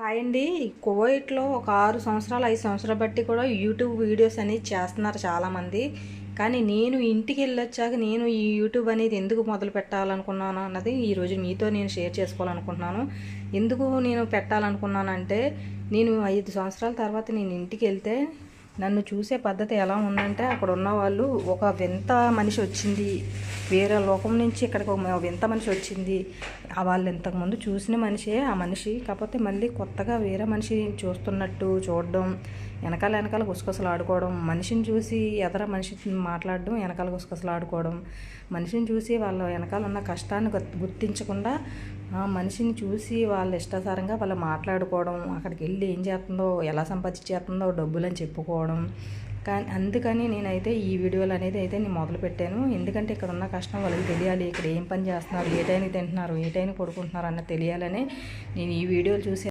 Hi అండి. కువైట్లో ఒక 6 సంవత్సరాలు 5 సంవత్సరాలు బట్టి కూడా యూట్యూబ్ వీడియోస్ అనేది చేస్తున్నారు చాలామంది. కానీ నేను ఇంటికి వెళ్ళొచ్చాక నేను ఈ యూట్యూబ్ అనేది ఎందుకు మొదలు పెట్టాలనుకున్నాను అన్నది ఈరోజు మీతో నేను షేర్ చేసుకోవాలనుకుంటున్నాను. ఎందుకు నేను పెట్టాలనుకున్నానంటే, నేను 5 సంవత్సరాల తర్వాత నేను ఇంటికి వెళ్తే నన్ను చూసే పద్ధతి ఎలా ఉందంటే, అక్కడ ఉన్న వాళ్ళు ఒక వింత మనిషి వచ్చింది, వేరే లోకం నుంచి ఇక్కడికి ఒక వింత మనిషి వచ్చింది, వాళ్ళు ఇంతకుముందు చూసిన మనిషే ఆ మనిషి, కాకపోతే మళ్ళీ కొత్తగా వేరే మనిషి చూస్తున్నట్టు చూడడం, వెనకాల గుసగుసలు ఆడుకోవడం, మనిషిని చూసి ఎదర మనిషి మాట్లాడడం, వెనకాల గుసగుసలు ఆడుకోవడం, మనిషిని చూసి వాళ్ళ వెనకాల ఉన్న కష్టాన్ని గుర్తించకుండా మనిషిని చూసి వాళ్ళ ఇష్టాసారంగా వాళ్ళు మాట్లాడుకోవడం, అక్కడికి వెళ్ళి ఏం చేస్తుందో, ఎలా సంపాదించేస్తుందో డబ్బులని చెప్పుకోవడం. కానీ అందుకని నేనైతే ఈ వీడియోలు అనేది నేను మొదలుపెట్టాను. ఎందుకంటే ఇక్కడ ఉన్న కష్టం వాళ్ళకి తెలియాలి, ఇక్కడ ఏం పని చేస్తున్నారు, ఏ టైంకి తింటున్నారు, ఏ టైంకి పడుకుంటున్నారు అన్నది తెలియాలని నేను ఈ వీడియోలు చూసి